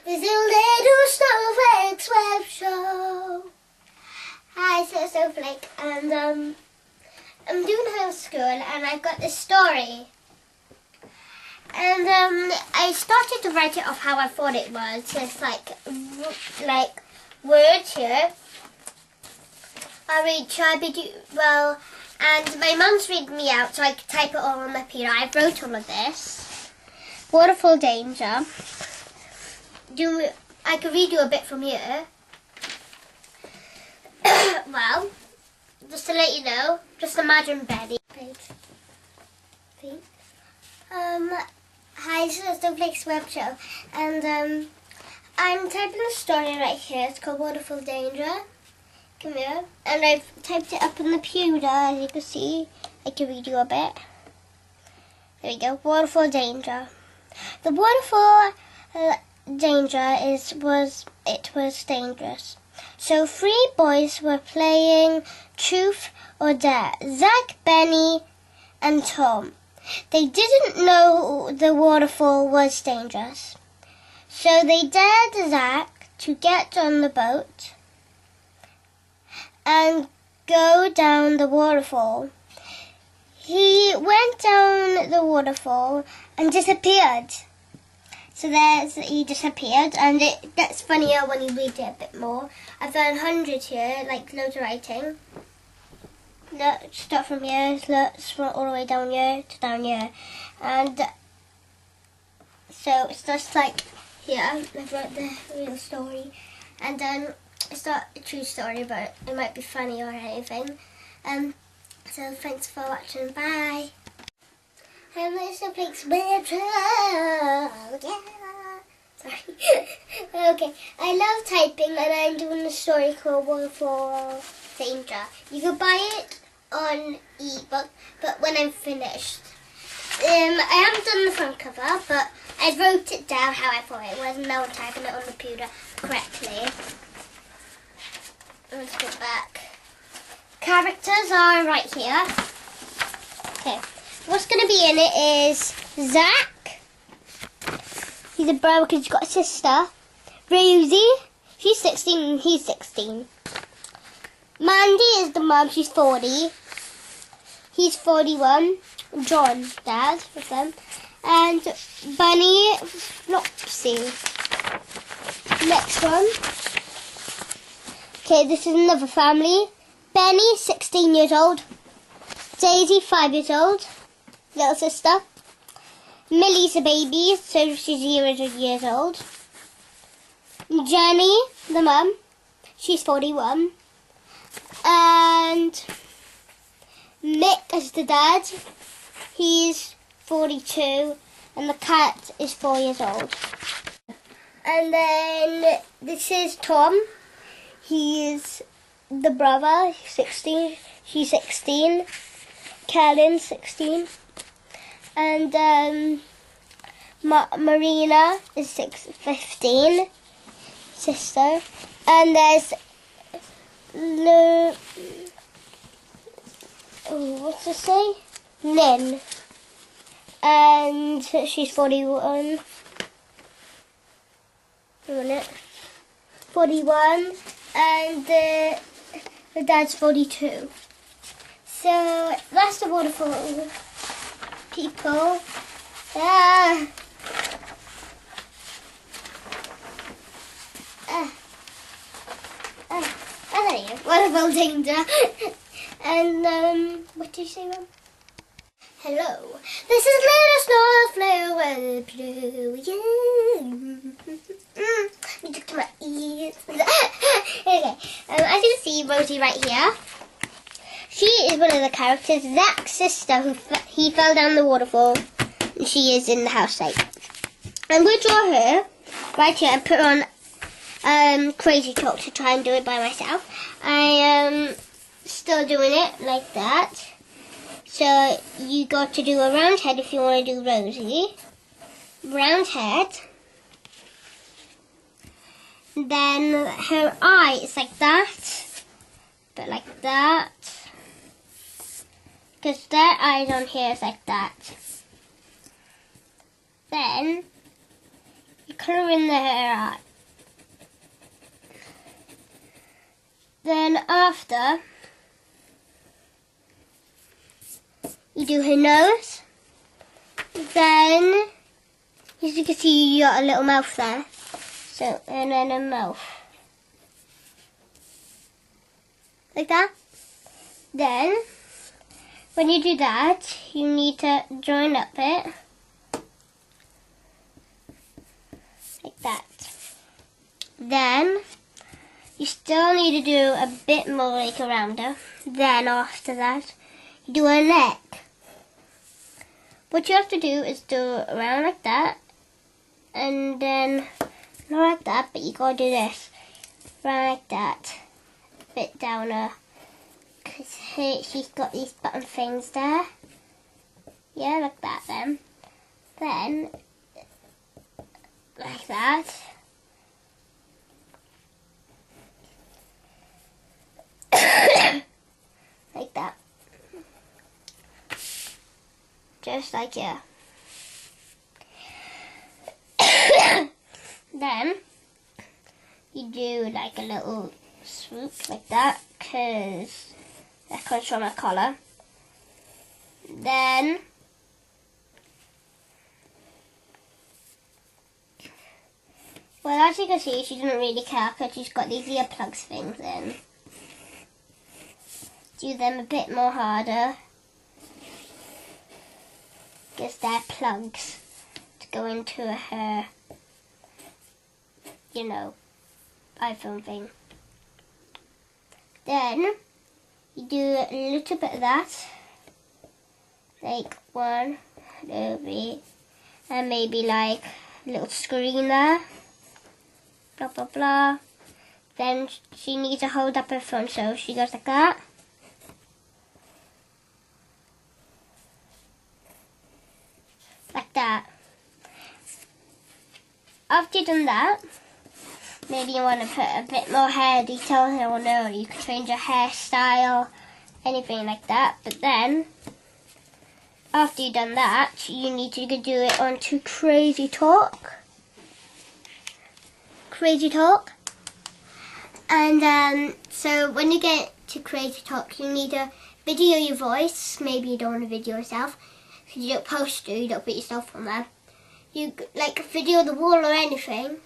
This is a little snowflakes web show. Hi, so Snowflake, and I'm doing homeschool, and I've got this story. And I started to write it off how I thought it was. It's like words here. I read well, and my mum's reading me out, so I could type it all on my computer. I wrote all of this. Waterfall danger. I could read you a bit from here. Well, just to let you know, just imagine Betty. Hi, this is Snowflake's web show, and I'm typing a story right here. It's called Waterfall Danger. Come here, and I've typed it up on the computer. As you can see, I can read you a bit. There we go. Waterfall Danger. The waterfall danger was dangerous. So 3 boys were playing truth or dare. Zach, Benny, and Tom. They didn't know the waterfall was dangerous. So they dared Zach to get on the boat and go down the waterfall. He went down the waterfall and disappeared. So he disappeared, and it gets funnier when you read it a bit more. I've done 100 here, like loads of writing. Look, start from here, look, all the way down here to down here. And so it's just like here, I've wrote the real story. And then it's not a true story, but it might be funny or anything. So thanks for watching, bye. And this is Metro. Yeah. Sorry. Okay. I love typing, and I'm doing a story called Waterfall Danger. You can buy it on ebook, but when I'm finished. I haven't done the front cover, but I wrote it down how I thought it was, and now I'm typing it on the computer correctly. Let's go back. Characters are right here. Okay. What's going to be in it is Zach. He's a brother because he's got a sister. Rosie, she's 16 and he's 16. Mandy is the mum, she's 40. He's 41. John, dad, with them. And Bunny, Flopsy. Next one. Okay, this is another family. Benny, 16 years old. Daisy, 5 years old. Little sister. Millie's a baby, so she's 0 years old. Jenny, the mum, she's 41. And Mick is the dad, he's 42. And the cat is 4 years old. And then this is Tom, he's the brother, 16. She's 16. Kellen, 16. And Marina is 15, sister. And there's what's it say? Lynn. And she's 41. 41. And the dad's 42. So that's the waterfall people. I don't know. Waterfall danger. And what did you say, Mum? Hello. This is Little Snowflake Blue. You took to my ears. Okay. As you can see, Rosie right here. She is one of the characters, Zach's sister, he fell down the waterfall, and she is in the house site. I'm going to draw her right here and put her on Crazy Talk to try and do it by myself. I am still doing it like that. So you got to do a round head if you want to do Rosie. Round head. Then her eye is like that, but like that. Because their eyes on here is like that. Then you colour in the hair out. Then after, you do her nose. Then, as you can see, you got a little mouth there. So, and then a mouth. Like that. Then, when you do that, you need to join up it. Like that. Then, you still need to do a bit more like around her. Then after that, you do her neck. What you have to do is do around like that. And then, not like that, but you gotta do this. Around like that. A bit down her. Because she's got these button things there. Yeah, like that then. Then, like that. Like that. Just like here. Then, you do like a little swoop like that, because that comes from a collar. Then, well, as you can see, she doesn't really care because she's got these earplugs things in. Do them a bit more harder, because they're plugs to go into her, you know, iPhone thing. Then, you do a little bit of that, like 1, 2, 3, and maybe like a little screen there, blah blah blah. Then she needs to hold up her phone, so she goes like that. Like that. After you've done that, maybe you want to put a bit more hair detail. I don't know, you can change your hairstyle, anything like that. But then, after you've done that, you need to do it onto Crazy Talk. Crazy Talk. And so when you get to Crazy Talk, you need to video your voice. Maybe you don't want to video yourself. You don't post it, you don't put yourself on there. You like video the wall or anything,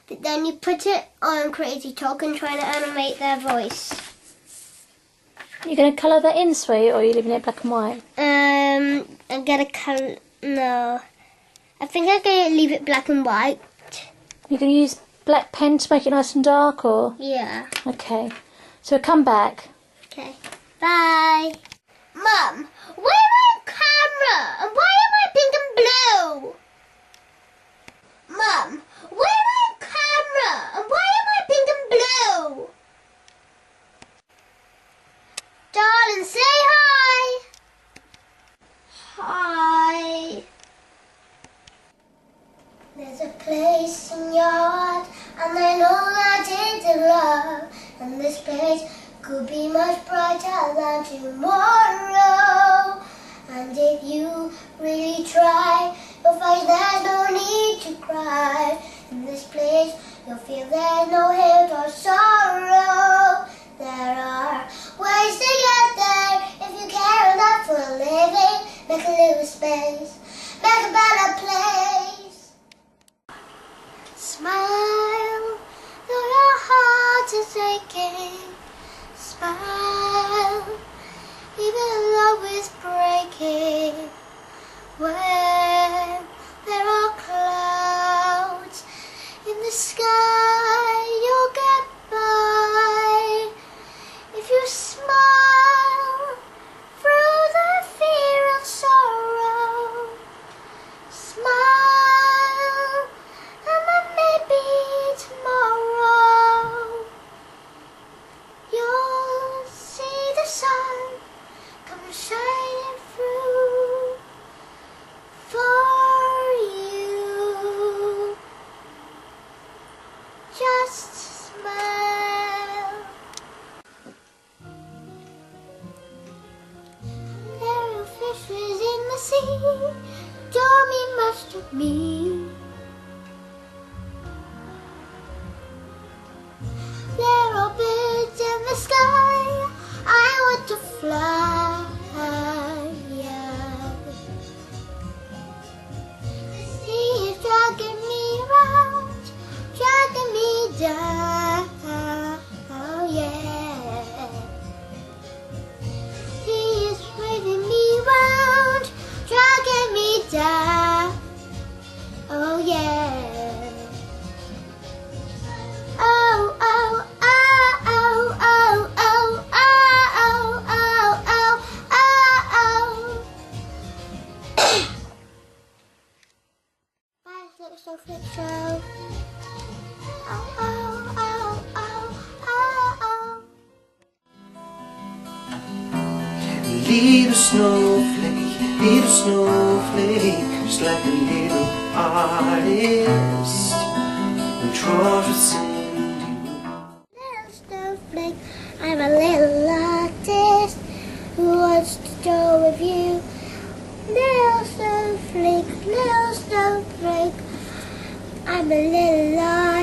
but then you put it on Crazy Talk and try to animate their voice. You're going to colour that in, sweet, or are you leaving it black and white? I'm going to colour, no. I think I'm going to leave it black and white. You're going to use black pen to make it nice and dark, or? Yeah. Okay. So come back. Okay. Bye. Mum, where am I camera? And why am I pink and blue? Mum, where am I camera? And why am I pink and blue? Darling, say hi. Hi. There's a place in your heart, and I know that it's love. And this place could be much brighter than tomorrow. And if you really try, you'll find there's no need to cry. In this place, you'll feel there's no hate or sorrow. There are ways to get there if you care enough for a living. Make a little space, make a better place. Smile, though your heart is aching. Smile, even love is breaking. When there are clouds in the sky, you'll get by. If you smile through the fear and sorrow, smile, and then maybe tomorrow you'll see the sun come shining through for you. Just smile. There are fishes in the sea, don't mean much to me. fly. He is dragging me round, dragging me down. Oh yeah. He is waving me round, dragging me down. Oh yeah. Oh oh oh oh oh oh oh oh oh oh oh. Bye, Little Snowflake Show. Oh oh oh oh oh oh. Little snowflake, just like a little artist who draws with Cindy. Little snowflake, I'm a little artist who wants to draw with you. Little snowflake, I'm a little artist.